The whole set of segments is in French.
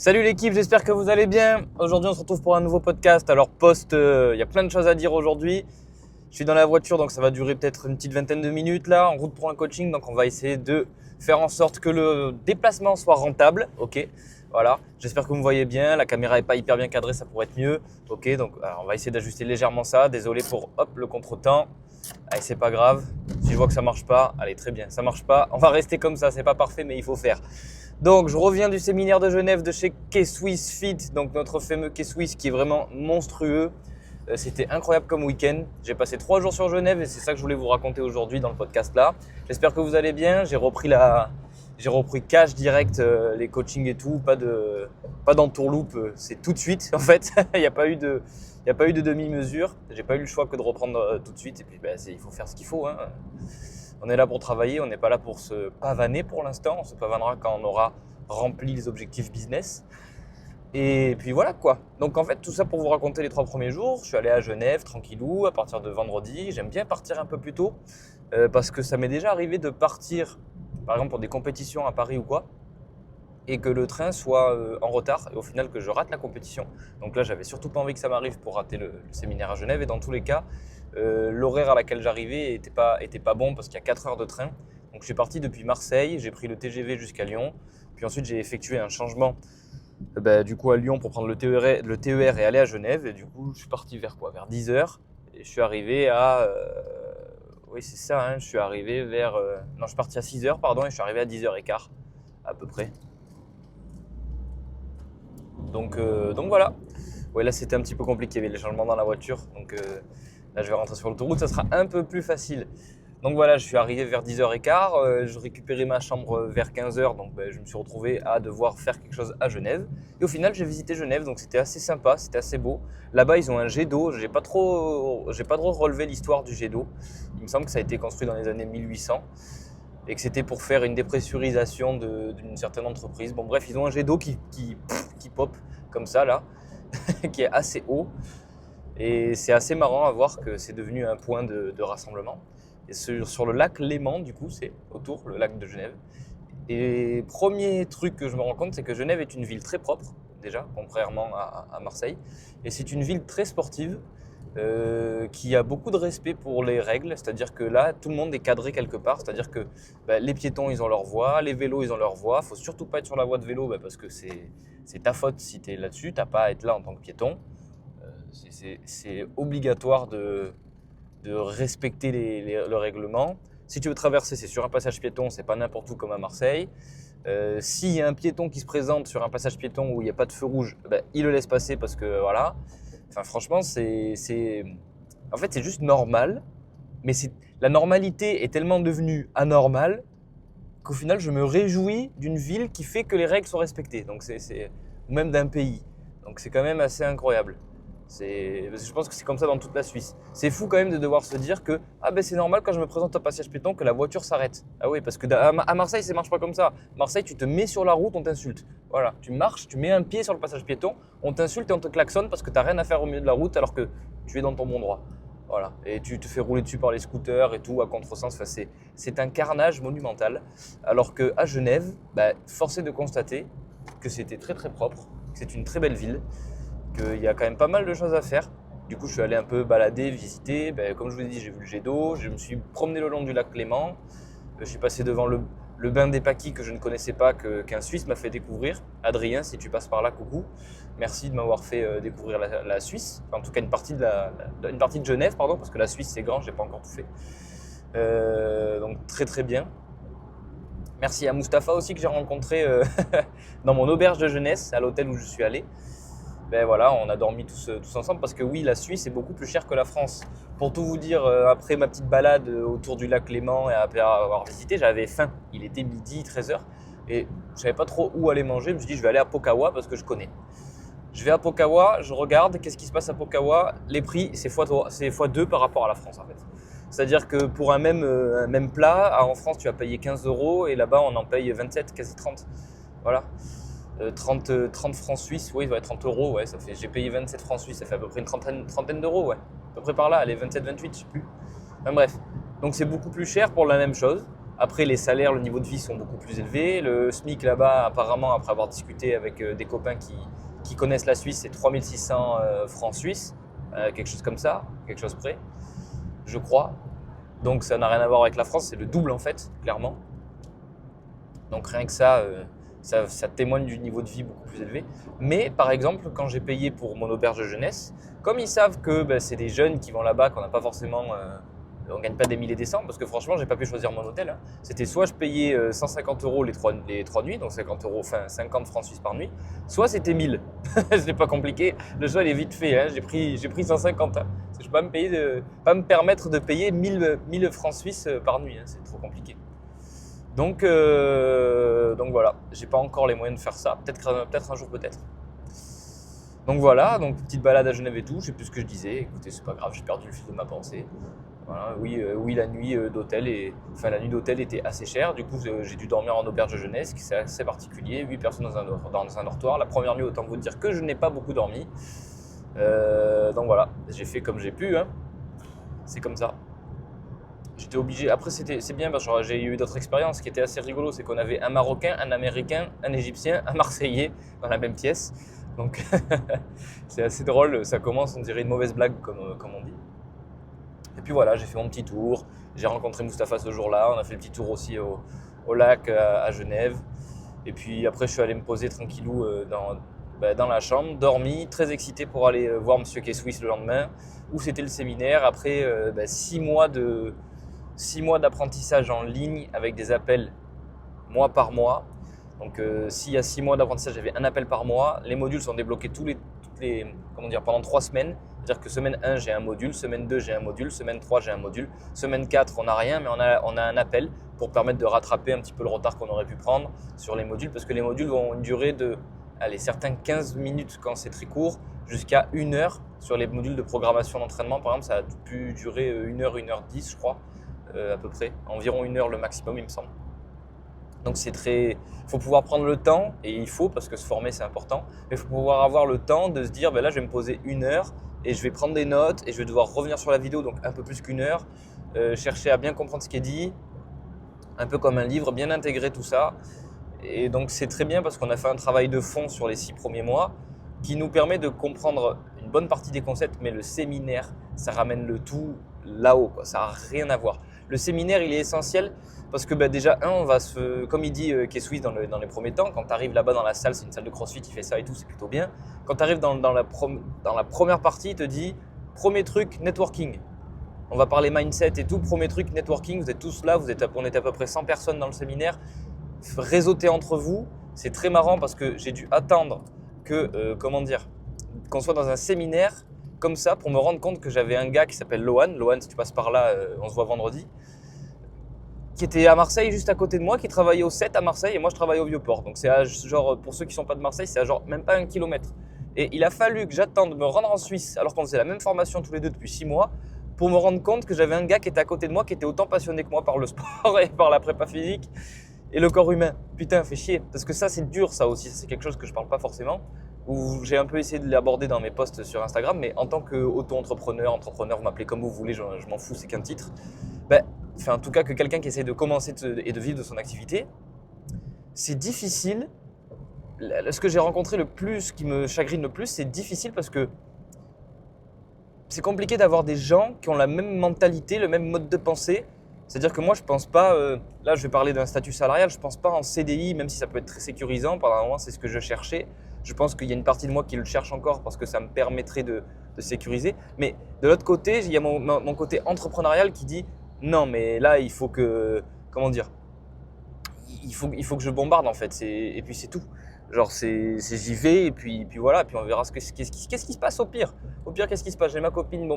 Salut l'équipe, j'espère que vous allez bien. Aujourd'hui, on se retrouve pour un nouveau podcast. Alors, il y a plein de choses à dire aujourd'hui. Je suis dans la voiture, donc ça va durer peut-être une petite vingtaine de minutes là, en route pour un coaching. Donc, on va essayer de faire en sorte que le déplacement soit rentable. Ok, voilà. J'espère que vous me voyez bien. La caméra n'est pas hyper bien cadrée, ça pourrait être mieux. Ok, donc on va essayer d'ajuster légèrement ça. Désolé pour le contretemps. Allez, c'est pas grave. Si je vois que ça marche pas, allez, très bien. Ça marche pas, on va rester comme ça. C'est pas parfait, mais il faut faire. Donc, je reviens du séminaire de Genève de chez K-Swiss Fit, donc notre fameux K-Swiss qui est vraiment monstrueux. C'était incroyable comme week-end. J'ai passé 3 jours sur Genève et c'est ça que je voulais vous raconter aujourd'hui dans le podcast là. J'espère que vous allez bien. J'ai repris cash direct, les coachings et tout, pas d'entourloupe. C'est tout de suite en fait. Il n'y a pas eu de demi-mesure. J'ai pas eu le choix que de reprendre tout de suite. Et puis, il faut faire ce qu'il faut, hein. On est là pour travailler, on n'est pas là pour se pavaner pour l'instant. On se pavanera quand on aura rempli les objectifs business. Et puis voilà quoi. Donc en fait, tout ça pour vous raconter les 3 premiers jours. Je suis allé à Genève tranquillou à partir de vendredi. J'aime bien partir un peu plus tôt parce que ça m'est déjà arrivé de partir, par exemple pour des compétitions à Paris ou quoi, et que le train soit en retard et au final que je rate la compétition. Donc là, j'avais surtout pas envie que ça m'arrive pour rater le séminaire à Genève. Et dans tous les cas, l'horaire à laquelle j'arrivais était pas bon parce qu'il y a 4 heures de train. Donc je suis parti depuis Marseille, j'ai pris le TGV jusqu'à Lyon. Puis ensuite, j'ai effectué un changement du coup à Lyon pour prendre le TER et aller à Genève. Et du coup, je suis parti vers 10 heures. Et je suis arrivé à... oui, c'est ça, hein, je suis arrivé vers... non, je suis parti à 6 heures, pardon, et je suis arrivé à 10h15 à peu près. Donc voilà. Ouais, là c'était un petit peu compliqué, il y avait les changements dans la voiture. Donc là je vais rentrer sur l'autoroute, ça sera un peu plus facile. Donc voilà, je suis arrivé vers 10h15, je récupérais ma chambre vers 15h, donc je me suis retrouvé à devoir faire quelque chose à Genève. Et au final j'ai visité Genève, donc c'était assez sympa, c'était assez beau. Là-bas ils ont un jet d'eau, j'ai pas trop relevé l'histoire du jet d'eau. Il me semble que ça a été construit dans les années 1800. Et que c'était pour faire une dépressurisation d'une certaine entreprise. Bon bref, ils ont un jet d'eau qui pop comme ça là, qui est assez haut. Et c'est assez marrant à voir que c'est devenu un point de rassemblement. Et sur le lac Léman, du coup, c'est autour, le lac de Genève. Et premier truc que je me rends compte, c'est que Genève est une ville très propre, déjà, contrairement à Marseille. Et c'est une ville très sportive. Qui a beaucoup de respect pour les règles, c'est-à-dire que là, tout le monde est cadré quelque part, c'est-à-dire que les piétons, ils ont leur voie, les vélos, ils ont leur voie. Il ne faut surtout pas être sur la voie de vélo parce que c'est ta faute si tu es là-dessus, tu n'as pas à être là en tant que piéton. C'est obligatoire de respecter le règlement. Si tu veux traverser, c'est sur un passage piéton, c'est pas n'importe où comme à Marseille. S'il y a un piéton qui se présente sur un passage piéton où il n'y a pas de feu rouge, il le laisse passer parce que voilà. Enfin, franchement, c'est juste normal, mais la normalité est tellement devenue anormale qu'au final, je me réjouis d'une ville qui fait que les règles sont respectées, donc ou même d'un pays. Donc c'est quand même assez incroyable. Je pense que c'est comme ça dans toute la Suisse. C'est fou quand même de devoir se dire que c'est normal quand je me présente au passage piéton que la voiture s'arrête. Ah oui, parce que à Marseille, ça ne marche pas comme ça. Marseille, tu te mets sur la route, on t'insulte. Voilà, tu marches, tu mets un pied sur le passage piéton, on t'insulte et on te klaxonne parce que tu n'as rien à faire au milieu de la route alors que tu es dans ton bon droit. Voilà, et tu te fais rouler dessus par les scooters et tout à contresens. Enfin, c'est un carnage monumental. Alors qu'à Genève, force est de constater que c'était très très propre, que c'est une très belle ville, qu'il y a quand même pas mal de choses à faire. Du coup, je suis allé un peu balader, visiter. Comme je vous ai dit, j'ai vu le jet d'eau. Je me suis promené le long du lac Léman. Je suis passé devant le bain des Paquis que je ne connaissais pas, qu'un Suisse m'a fait découvrir. Adrien, si tu passes par là, coucou. Merci de m'avoir fait découvrir la Suisse. Enfin, en tout cas, une partie de Genève, pardon, parce que la Suisse, c'est grand, je n'ai pas encore tout fait. Donc, très très bien. Merci à Mustapha aussi que j'ai rencontré dans mon auberge de jeunesse, à l'hôtel où je suis allé. Voilà, on a dormi tous ensemble parce que oui, la Suisse est beaucoup plus chère que la France. Pour tout vous dire, après ma petite balade autour du lac Léman et après avoir visité, j'avais faim. Il était midi, 13h et je savais pas trop où aller manger. Je me suis dit, je vais aller à Pokawa parce que je connais. Je vais à Pokawa, je regarde qu'est-ce qui se passe à Pokawa. Les prix, c'est x2 par rapport à la France en fait. C'est-à-dire que pour un même plat, en France, tu vas payer 15 € et là-bas, on en paye 27, quasi 30. Voilà. 30 francs suisses, oui, 30 €, ouais, j'ai payé 27 francs suisses, ça fait à peu près une trentaine d'euros, ouais. À peu près par là, allez, 27, 28, je sais plus. Enfin bref. Donc c'est beaucoup plus cher pour la même chose. Après, les salaires, le niveau de vie sont beaucoup plus élevés. Le SMIC là-bas, apparemment, après avoir discuté avec des copains qui connaissent la Suisse, c'est 3600 francs suisses, quelque chose comme ça, quelque chose près, je crois. Donc ça n'a rien à voir avec la France, c'est le double en fait, clairement. Donc rien que ça témoigne du niveau de vie beaucoup plus élevé. Mais par exemple, quand j'ai payé pour mon auberge de jeunesse, comme ils savent que c'est des jeunes qui vont là-bas, qu'on n'a pas forcément, on gagne pas des milliers des cents, parce que franchement, j'ai pas pu choisir mon hôtel. Hein. C'était soit je payais 150 € les trois nuits, donc 50 francs suisses par nuit, soit c'était 1000. C'est pas compliqué, le choix il est vite fait. Hein. J'ai pris 150. Hein. Je peux pas me permettre de payer 1000 francs suisses par nuit, hein. C'est trop compliqué. Donc voilà, j'ai pas encore les moyens de faire ça, peut-être un jour peut-être. Donc voilà, donc petite balade à Genève et tout, je sais plus ce que je disais, écoutez c'est pas grave, j'ai perdu le fil de ma pensée. Voilà, oui la nuit d'hôtel était assez chère, du coup j'ai dû dormir en auberge de jeunesse, qui c'est assez particulier, 8 personnes dans un dortoir. La première nuit, autant vous dire que je n'ai pas beaucoup dormi. Donc voilà, j'ai fait comme j'ai pu, hein. C'est comme ça. J'étais obligé. Après, c'est bien parce que j'ai eu d'autres expériences. Ce qui était assez rigolo, c'est qu'on avait un Marocain, un Américain, un Égyptien, un Marseillais dans la même pièce. Donc, c'est assez drôle. Ça commence, on dirait une mauvaise blague, comme on dit. Et puis voilà, j'ai fait mon petit tour. J'ai rencontré Mustapha ce jour-là. On a fait le petit tour aussi au lac à Genève. Et puis après, je suis allé me poser tranquillou dans la chambre, dormi, très excité pour aller voir Monsieur Kesswiss le lendemain, où c'était le séminaire. Après 6 mois d'apprentissage en ligne avec des appels mois par mois. Donc s'il y a 6 mois d'apprentissage, j'avais un appel par mois. Les modules sont débloqués pendant 3 semaines. C'est-à-dire que semaine 1, j'ai un module, semaine 2, j'ai un module, semaine 3, j'ai un module, semaine 4, on n'a rien, mais on a un appel pour permettre de rattraper un petit peu le retard qu'on aurait pu prendre sur les modules, parce que les modules vont une durée de, certains 15 minutes quand c'est très court, jusqu'à 1 heure. Sur les modules de programmation d'entraînement, par exemple, ça a pu durer 1 heure, 1 heure 10, je crois. À peu près, environ 1 heure le maximum il me semble. Donc il faut pouvoir prendre le temps, et il faut, parce que se former c'est important, mais il faut pouvoir avoir le temps de se dire là je vais me poser 1 heure et je vais prendre des notes et je vais devoir revenir sur la vidéo, donc un peu plus qu'1 heure, chercher à bien comprendre ce qui est dit, un peu comme un livre, bien intégrer tout ça. Et donc c'est très bien parce qu'on a fait un travail de fond sur les 6 premiers mois qui nous permet de comprendre une bonne partie des concepts, mais le séminaire, ça ramène le tout là-haut, quoi. Ça n'a rien à voir. Le séminaire, il est essentiel parce que déjà, comme il dit Kesswiss dans les premiers temps, quand tu arrives là-bas dans la salle, c'est une salle de CrossFit, il fait ça et tout, c'est plutôt bien. Quand tu arrives dans la première partie, il te dit, premier truc, networking. On va parler mindset et tout, premier truc, networking, vous êtes tous là, on est à peu près 100 personnes dans le séminaire, réseauter entre vous. C'est très marrant parce que j'ai dû attendre qu'on soit dans un séminaire comme ça pour me rendre compte que j'avais un gars qui s'appelle Lohan. Lohan, si tu passes par là, on se voit vendredi, qui était à Marseille juste à côté de moi, qui travaillait au 7 à Marseille et moi je travaillais au Vieux-Port. Donc c'est pour ceux qui sont pas de Marseille, c'est à même pas 1 kilomètre. Et il a fallu que j'attende de me rendre en Suisse alors qu'on faisait la même formation tous les deux depuis 6 mois pour me rendre compte que j'avais un gars qui était à côté de moi, qui était autant passionné que moi par le sport et par la prépa physique et le corps humain. Putain, fait chier. Parce que ça, c'est dur, ça aussi. C'est quelque chose que je parle pas forcément. Où j'ai un peu essayé de l'aborder dans mes posts sur Instagram, mais en tant qu'auto-entrepreneur, vous m'appelez comme vous voulez, je m'en fous, c'est qu'un titre. En tout cas, que quelqu'un qui essaie de commencer et de vivre de son activité, c'est difficile. Ce que j'ai rencontré le plus, qui me chagrine le plus, c'est difficile parce que c'est compliqué d'avoir des gens qui ont la même mentalité, le même mode de pensée. C'est-à-dire que moi, je pense pas, là je vais parler d'un statut salarial, je pense pas en CDI, même si ça peut être très sécurisant. Pendant un moment, c'est ce que je cherchais. Je pense qu'il y a une partie de moi qui le cherche encore parce que ça me permettrait de sécuriser. Mais de l'autre côté, il y a mon côté entrepreneurial qui dit non, mais là, il faut que, il faut que je bombarde en fait. Et puis c'est tout. Genre, j'y vais et puis voilà, puis on verra qu'est-ce qui se passe au pire. Au pire, qu'est-ce qui se passe? J'ai ma copine,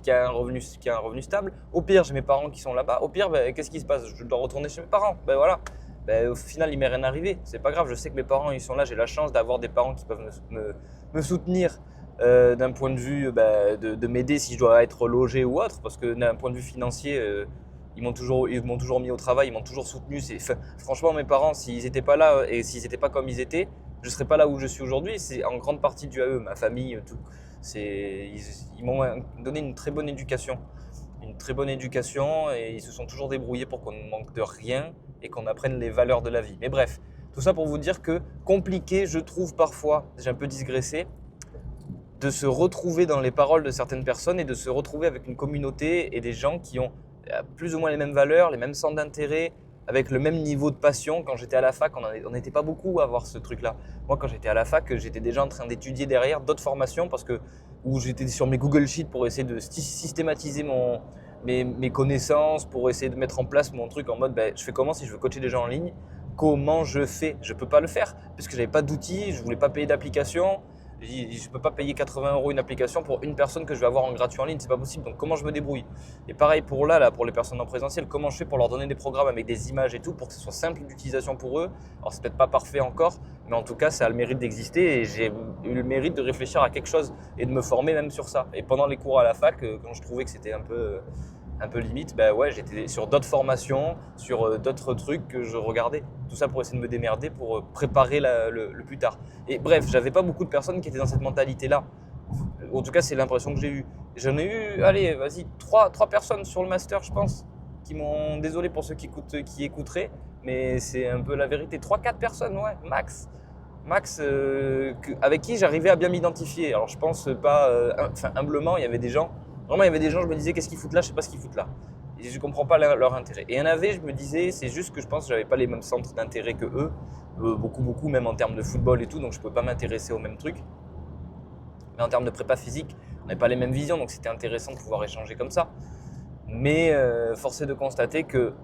qui a un revenu stable. Au pire, j'ai mes parents qui sont là-bas. Au pire, qu'est-ce qui se passe? Je dois retourner chez mes parents. Voilà. Au final, il m'est rien arrivé. C'est pas grave, je sais que mes parents, ils sont là. J'ai la chance d'avoir des parents qui peuvent me soutenir d'un point de vue de m'aider si je dois être logé ou autre. Parce que d'un point de vue financier, ils m'ont toujours mis au travail, ils m'ont toujours soutenu. Franchement, mes parents, s'ils n'étaient pas là et s'ils n'étaient pas comme ils étaient, je ne serais pas là où je suis aujourd'hui. C'est en grande partie dû à eux, ma famille, tout. Ils m'ont donné une très bonne éducation. une très bonne éducation et ils se sont toujours débrouillés pour qu'on ne manque de rien et qu'on apprenne les valeurs de la vie. Mais bref, tout ça pour vous dire que compliqué, je trouve parfois, j'ai un peu digressé, de se retrouver dans les paroles de certaines personnes et de se retrouver avec une communauté et des gens qui ont plus ou moins les mêmes valeurs, les mêmes centres d'intérêt, avec le même niveau de passion. Quand j'étais à la fac, on n'était pas beaucoup à avoir ce truc-là. Moi, quand j'étais à la fac, j'étais déjà en train d'étudier derrière d'autres formations où j'étais sur mes Google Sheets pour essayer de systématiser mes connaissances, pour essayer de mettre en place mon truc en mode je fais comment si je veux coacher des gens en ligne? Comment je fais? Je ne peux pas le faire puisque je n'avais pas d'outils, je ne voulais pas payer d'application. Je ne peux pas payer 80 € une application pour une personne que je vais avoir en gratuit en ligne, c'est pas possible. Donc comment je me débrouille? Et pareil pour pour les personnes en présentiel, comment je fais pour leur donner des programmes avec des images et tout pour que ce soit simple d'utilisation pour eux? Alors c'est peut-être pas parfait encore, mais en tout cas ça a le mérite d'exister et j'ai eu le mérite de réfléchir à quelque chose et de me former même sur ça. Et pendant les cours à la fac, quand je trouvais que c'était un peu limite, j'étais sur d'autres formations, sur d'autres trucs que je regardais. Tout ça pour essayer de me démerder, pour préparer le plus tard. Et bref, j'avais pas beaucoup de personnes qui étaient dans cette mentalité-là. En tout cas, c'est l'impression que j'ai eue. J'en ai eu, allez, vas-y, 3 personnes sur le master, je pense, qui m'ont, désolé pour ceux qui écouteraient, mais c'est un peu la vérité. 3-4 personnes, ouais, max. Avec qui j'arrivais à bien m'identifier. Alors je pense pas, humblement, il y avait des gens, je me disais qu'est-ce qu'ils foutent là, je sais pas ce qu'ils foutent là. Et je comprends pas leur intérêt. Et il y en avait, je me disais, c'est juste que je pense que j'avais pas les mêmes centres d'intérêt que eux, beaucoup, même en termes de football et tout, donc je pouvais pas m'intéresser aux mêmes trucs. Mais en termes de prépa physique, on n'avait pas les mêmes visions, donc c'était intéressant de pouvoir échanger comme ça. Mais force est de constater que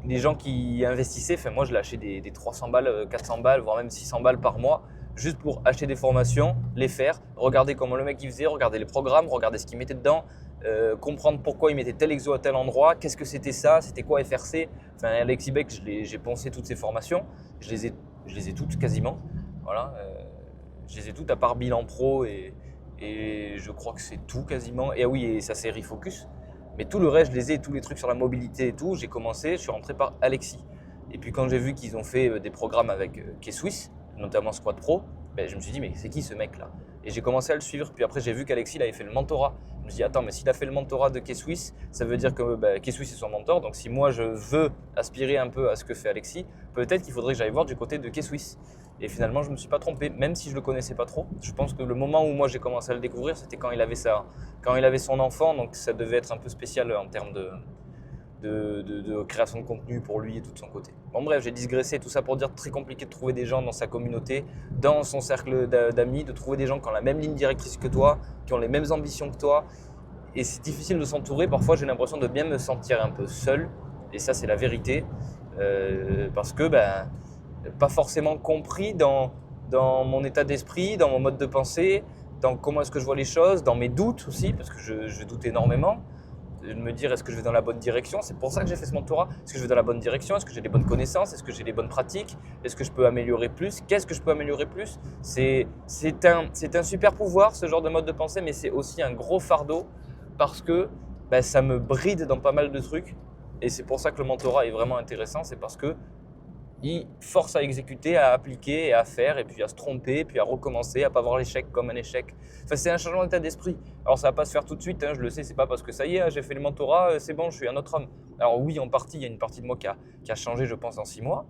les gens qui investissaient, moi je lâchais des 300 balles, 400 balles, voire même 600 balles par mois, juste pour acheter des formations, les faire, regarder comment le mec il faisait, regarder les programmes, regarder ce qu'il mettait dedans, comprendre pourquoi il mettait tel exo à tel endroit, qu'est-ce que c'était ça, c'était quoi FRC. Enfin, Alexis Beck, j'ai poncé toutes ces formations, je les ai toutes quasiment. Voilà, je les ai toutes à part Bilan Pro et je crois que c'est tout quasiment. Et ah oui, et sa série Focus. Mais tout le reste, je les ai, tous les trucs sur la mobilité et tout, j'ai commencé, je suis rentré par Alexis. Et puis quand j'ai vu qu'ils ont fait des programmes avec K-Swiss, notamment Squad Pro, je me suis dit mais c'est qui ce mec là? Et j'ai commencé à le suivre, puis après j'ai vu qu'Alexis avait fait le mentorat. Je me suis dit attends, mais s'il a fait le mentorat de K-Swiss, ça veut dire que K-Swiss est son mentor, donc si moi je veux aspirer un peu à ce que fait Alexis, peut-être qu'il faudrait que j'aille voir du côté de K-Swiss. Et finalement je ne me suis pas trompé, même si je ne le connaissais pas trop. Je pense que le moment où moi j'ai commencé à le découvrir, c'était quand il avait son enfant, donc ça devait être un peu spécial en termes de création de contenu pour lui et tout de son côté. Bon bref, j'ai digressé, tout ça pour dire très compliqué de trouver des gens dans sa communauté, dans son cercle d'amis, de trouver des gens qui ont la même ligne directrice que toi, qui ont les mêmes ambitions que toi. Et c'est difficile de s'entourer, parfois j'ai l'impression de bien me sentir un peu seul, et ça c'est la vérité, parce que pas forcément compris dans mon état d'esprit, dans mon mode de pensée, dans comment est-ce que je vois les choses, dans mes doutes aussi, parce que je doute énormément, de me dire est-ce que je vais dans la bonne direction? C'est pour ça que j'ai fait ce mentorat. Est-ce que je vais dans la bonne direction? Est-ce que j'ai les bonnes connaissances? Est-ce que j'ai les bonnes pratiques? Est-ce que je peux améliorer plus? Qu'est-ce que je peux améliorer plus? C'est un super pouvoir, ce genre de mode de pensée, mais c'est aussi un gros fardeau parce que ça me bride dans pas mal de trucs. Et c'est pour ça que le mentorat est vraiment intéressant, c'est parce que il force à exécuter, à appliquer et à faire, et puis à se tromper, puis à recommencer, à pas voir l'échec comme un échec. Enfin, c'est un changement d'état d'esprit. Alors ça va pas se faire tout de suite, je le sais, c'est pas parce que ça y est, j'ai fait le mentorat, c'est bon, je suis un autre homme. Alors oui, en partie, il y a une partie de moi qui a changé, je pense, en 6 mois,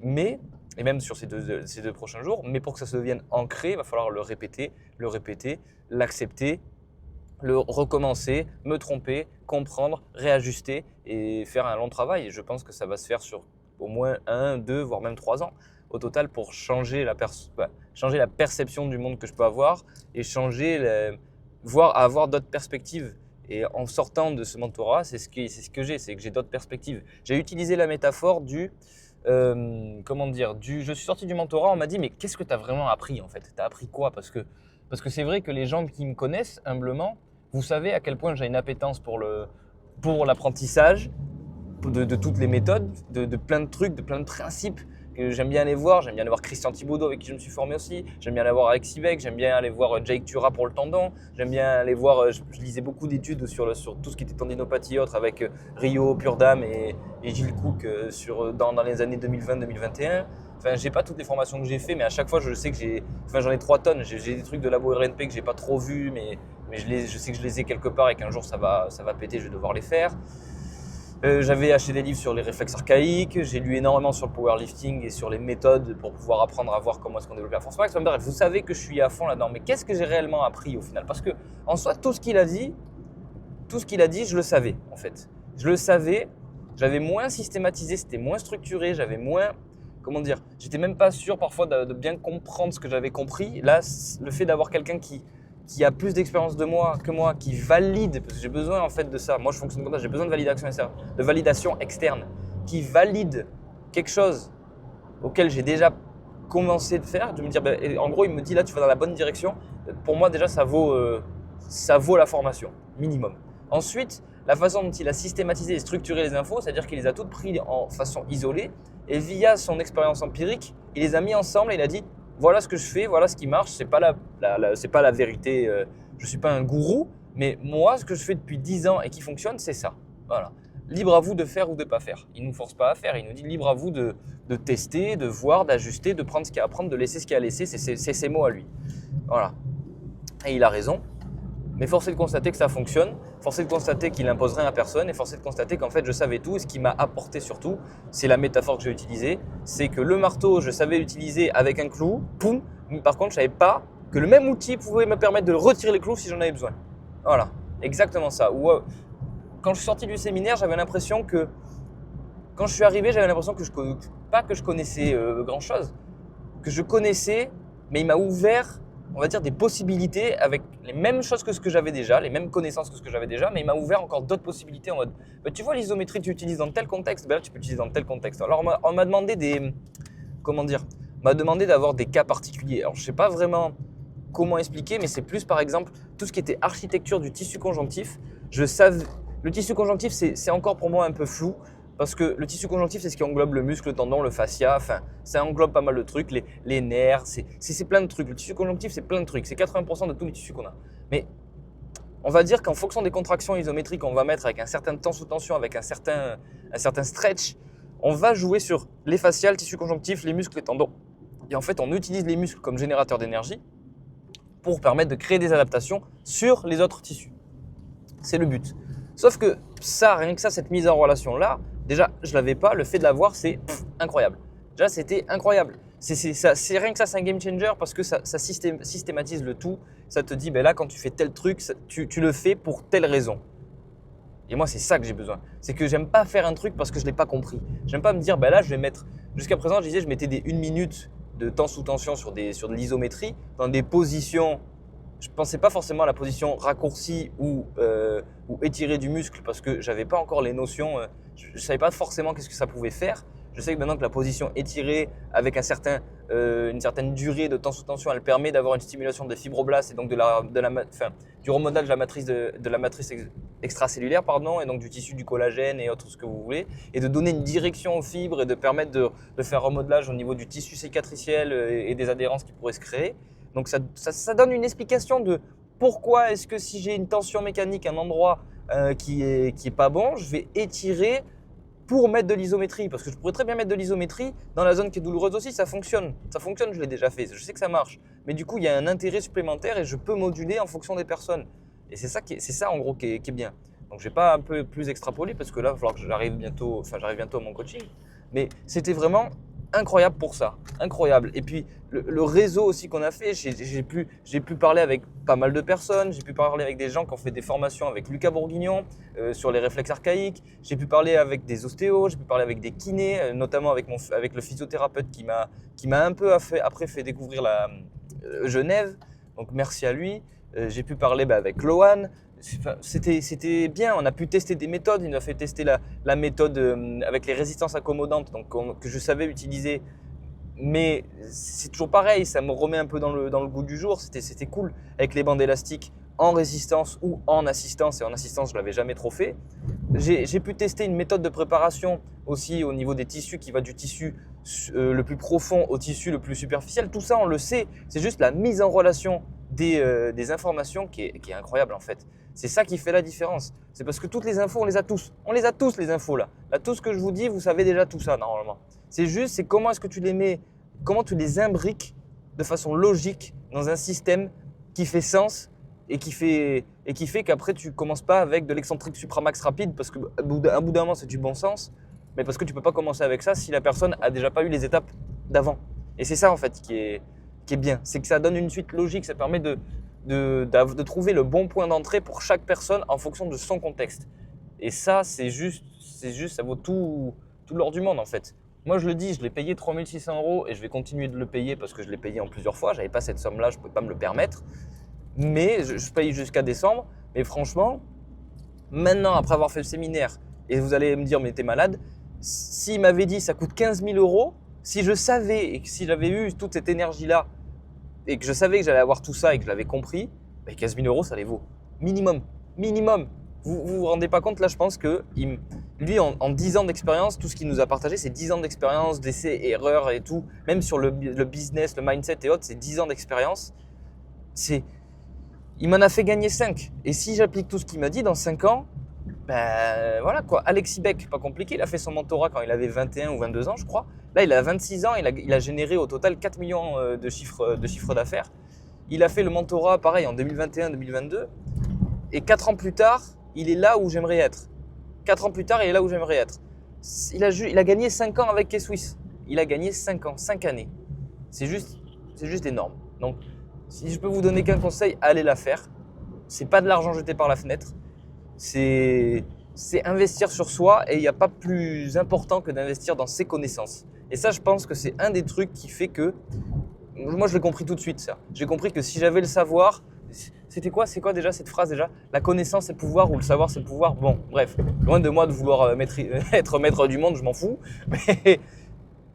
et même sur ces deux prochains jours, mais pour que ça se devienne ancré, il va falloir le répéter, l'accepter, le recommencer, me tromper, comprendre, réajuster et faire un long travail. Et je pense que ça va se faire sur au moins 1, 2, voire même 3 ans au total pour changer la perception du monde que je peux avoir et avoir d'autres perspectives. Et en sortant de ce mentorat, c'est ce que j'ai d'autres perspectives. J'ai utilisé la métaphore je suis sorti du mentorat, on m'a dit mais qu'est-ce que tu as vraiment appris en fait? Tu as appris quoi? Parce que c'est vrai que les gens qui me connaissent humblement, vous savez à quel point j'ai une appétence pour l'apprentissage, de toutes les méthodes, de plein de trucs, de plein de principes que j'aime bien aller voir. J'aime bien aller voir Christian Thibaudeau avec qui je me suis formé aussi. J'aime bien aller voir Alexis Beck, j'aime bien aller voir Jake Tura pour le tendon. J'aime bien aller voir, je lisais beaucoup d'études sur tout ce qui était tendinopathie et autres avec Rio, Purdam et Gilles Cook dans les années 2020-2021. Enfin, j'ai pas toutes les formations que j'ai fait, mais à chaque fois, je sais que j'en ai 3 tonnes. J'ai des trucs de labo RNP que j'ai pas trop vus, mais mais je sais que je les ai quelque part et qu'un jour ça va péter, je vais devoir les faire. J'avais acheté des livres sur les réflexes archaïques, j'ai lu énormément sur le powerlifting et sur les méthodes pour pouvoir apprendre à voir comment est-ce qu'on développe la force max. Bref, vous savez que je suis à fond là-dedans, mais qu'est-ce que j'ai réellement appris au final? Parce que en soi, tout ce qu'il a dit, je le savais en fait. Je le savais, j'avais moins systématisé, c'était moins structuré, j'avais moins, comment dire, j'étais même pas sûr parfois de bien comprendre ce que j'avais compris. Là, le fait d'avoir quelqu'un qui a plus d'expérience que moi, qui valide, parce que j'ai besoin en fait de ça. Moi, je fonctionne comme ça, j'ai besoin de validation externe, qui valide quelque chose auquel j'ai déjà commencé de faire, de me dire, en gros, il me dit là, tu vas dans la bonne direction. Pour moi, déjà, ça vaut la formation, minimum. Ensuite, la façon dont il a systématisé et structuré les infos, c'est-à-dire qu'il les a toutes prises en façon isolée et via son expérience empirique, il les a mis ensemble et il a dit voilà ce que je fais, voilà ce qui marche, c'est pas la vérité, je suis pas un gourou, mais moi ce que je fais depuis 10 ans et qui fonctionne, c'est ça. Voilà. Libre à vous de faire ou de pas faire. Il nous force pas à faire, il nous dit libre à vous de tester, de voir, d'ajuster, de prendre ce qu'il y a à prendre, de laisser ce qu'il y a à laisser, c'est ses mots à lui. Voilà. Et il a raison. Mais force est de constater que ça fonctionne, force est de constater qu'il impose rien à personne et force est de constater qu'en fait je savais tout et ce qui m'a apporté surtout, c'est la métaphore que j'ai utilisée, c'est que le marteau je savais l'utiliser avec un clou, poum, mais par contre je savais pas que le même outil pouvait me permettre de retirer les clous si j'en avais besoin. Voilà, exactement ça. Quand je suis sorti du séminaire, j'avais l'impression que, quand je suis arrivé, j'avais l'impression que je connaissais grand chose, que je connaissais, mais il m'a ouvert, on va dire, des possibilités avec les mêmes choses que ce que j'avais déjà, les mêmes connaissances que ce que j'avais déjà, mais il m'a ouvert encore d'autres possibilités en mode tu vois l'isométrie tu utilises dans tel contexte, là tu peux l'utiliser dans tel contexte. Alors on m'a demandé d'avoir des cas particuliers. Alors je sais pas vraiment comment expliquer, mais c'est plus par exemple tout ce qui était architecture du tissu conjonctif. Le tissu conjonctif c'est encore pour moi un peu flou. Parce que le tissu conjonctif, c'est ce qui englobe le muscle, le tendon, le fascia, enfin, ça englobe pas mal de trucs, les nerfs, c'est plein de trucs. Le tissu conjonctif, c'est plein de trucs, c'est 80% de tous les tissus qu'on a. Mais on va dire qu'en fonction des contractions isométriques qu'on va mettre avec un certain temps sous tension, avec un certain stretch, on va jouer sur les fascias, le tissu conjonctif, les muscles, les tendons. Et en fait, on utilise les muscles comme générateurs d'énergie pour permettre de créer des adaptations sur les autres tissus. C'est le but. Sauf que ça, rien que ça, cette mise en relation-là, déjà, je l'avais pas. Le fait de l'avoir, c'est incroyable. Déjà, c'était incroyable. C'est rien que ça, c'est un game changer parce que ça systématise le tout. Ça te dit, là, quand tu fais tel truc, tu le fais pour telle raison. Et moi, c'est ça que j'ai besoin. C'est que j'aime pas faire un truc parce que je l'ai pas compris. J'aime pas me dire, là, je vais mettre. Jusqu'à présent, je mettais des 1 minute de temps sous tension sur de l'isométrie dans des positions. Je ne pensais pas forcément à la position raccourcie ou étirée du muscle parce que je n'avais pas encore les notions, je ne savais pas forcément qu'est-ce que ça pouvait faire. Je sais que maintenant que la position étirée avec une certaine durée de temps sous tension, elle permet d'avoir une stimulation des fibroblastes et donc du remodelage de la matrice extracellulaire et donc du tissu du collagène et autres ce que vous voulez, et de donner une direction aux fibres et de permettre de faire remodelage au niveau du tissu cicatriciel et des adhérences qui pourraient se créer. Donc ça donne une explication de pourquoi est-ce que si j'ai une tension mécanique à un endroit qui est pas bon, je vais étirer pour mettre de l'isométrie. Parce que je pourrais très bien mettre de l'isométrie dans la zone qui est douloureuse aussi, ça fonctionne. Ça fonctionne, je l'ai déjà fait, je sais que ça marche. Mais du coup, il y a un intérêt supplémentaire et je peux moduler en fonction des personnes. Et c'est ça en gros qui est bien. Donc je vais pas un peu plus extrapoler parce que là, il va falloir que j'arrive bientôt à mon coaching. Mais c'était vraiment incroyable pour ça, incroyable. Et puis le réseau aussi qu'on a fait, j'ai pu parler avec pas mal de personnes, j'ai pu parler avec des gens qui ont fait des formations avec Lucas Bourguignon sur les réflexes archaïques, j'ai pu parler avec des ostéos, j'ai pu parler avec des kinés, notamment avec le physiothérapeute qui m'a un peu après fait découvrir Genève, donc merci à lui. J'ai pu parler avec Lohan. C'était bien, on a pu tester des méthodes, il nous a fait tester la méthode avec les résistances accommodantes que je savais utiliser, mais c'est toujours pareil, ça me remet un peu dans le goût du jour, c'était cool avec les bandes élastiques en résistance ou en assistance, et en assistance je ne l'avais jamais trop fait. J'ai pu tester une méthode de préparation aussi au niveau des tissus qui va du tissu le plus profond au tissu le plus superficiel, tout ça on le sait, c'est juste la mise en relation des informations qui est incroyable en fait. C'est ça qui fait la différence. C'est parce que toutes les infos, on les a tous. On les a tous les infos là. Là, tout ce que je vous dis, vous savez déjà tout ça normalement. C'est comment est-ce que tu les mets, comment tu les imbriques de façon logique dans un système qui fait sens et qui fait qu'après tu commences pas avec de l'excentrique supramax rapide parce que un bout d'un moment c'est du bon sens, mais parce que tu peux pas commencer avec ça si la personne a déjà pas eu les étapes d'avant. Et c'est ça en fait qui est bien, c'est que ça donne une suite logique, ça permet de trouver le bon point d'entrée pour chaque personne en fonction de son contexte. Et ça c'est juste, ça vaut tout l'or du monde en fait. Moi je le dis, je l'ai payé 3 600 € et je vais continuer de le payer parce que je l'ai payé en plusieurs fois, j'avais pas cette somme là, je pouvais pas me le permettre. Mais je paye jusqu'à décembre. Mais franchement, maintenant, après avoir fait le séminaire, et vous allez me dire, mais t'es malade, s'il m'avait dit ça coûte 15 000 €, si je savais et que si j'avais eu toute cette énergie-là, et que je savais que j'allais avoir tout ça et que je l'avais compris, ben 15 000 € ça les vaut. Minimum. Minimum. Vous rendez pas compte, là je pense que lui en 10 ans d'expérience, tout ce qu'il nous a partagé, c'est 10 ans d'expérience, d'essais, erreurs et tout. Même sur le business, le mindset et autres, c'est 10 ans d'expérience. Il m'en a fait gagner 5. Et si j'applique tout ce qu'il m'a dit dans 5 ans, ben voilà quoi. Alexis Beck, pas compliqué, il a fait son mentorat quand il avait 21 ou 22 ans, je crois. Là, il a 26 ans, il a généré au total 4 millions de chiffres d'affaires. Il a fait le mentorat pareil en 2021-2022. Et 4 ans plus tard, il est là où j'aimerais être. 4 ans plus tard, il est là où j'aimerais être. Il a gagné 5 ans avec K-Swiss. Il a gagné 5 ans, 5 années. C'est juste énorme. Donc, si je peux vous donner qu'un conseil, allez la faire. C'est pas de l'argent jeté par la fenêtre. C'est investir sur soi et il n'y a pas plus important que d'investir dans ses connaissances. Et ça, je pense que c'est un des trucs qui fait que… Moi, je l'ai compris tout de suite, ça. J'ai compris que si j'avais le savoir… C'est quoi déjà cette phrase déjà ? La connaissance c'est le pouvoir ou le savoir c'est le pouvoir. Bon, bref, loin de moi de vouloir être maître du monde, je m'en fous.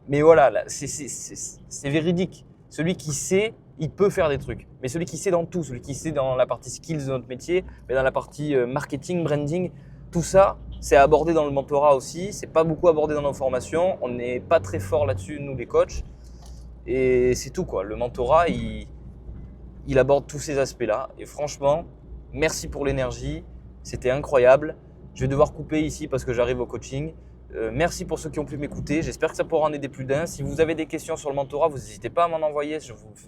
Mais voilà, c'est véridique. Celui qui sait, il peut faire des trucs. Mais celui qui sait dans tout, celui qui sait dans la partie skills de notre métier, mais dans la partie marketing, branding, tout ça, c'est abordé dans le mentorat aussi. C'est pas beaucoup abordé dans nos formations. On n'est pas très fort là-dessus, nous les coachs. Et c'est tout quoi. Le mentorat, il aborde tous ces aspects-là. Et franchement, merci pour l'énergie. C'était incroyable. Je vais devoir couper ici parce que j'arrive au coaching. Merci pour ceux qui ont pu m'écouter. J'espère que ça pourra en aider plus d'un. Si vous avez des questions sur le mentorat, vous n'hésitez pas à m'en envoyer.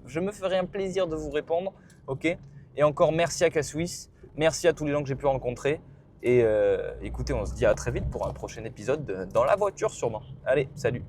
Je me ferai un plaisir de vous répondre. Ok ? Et encore merci à K-Swiss. Merci à tous les gens que j'ai pu rencontrer. Et écoutez, on se dit à très vite pour un prochain épisode dans la voiture sûrement. Allez, salut!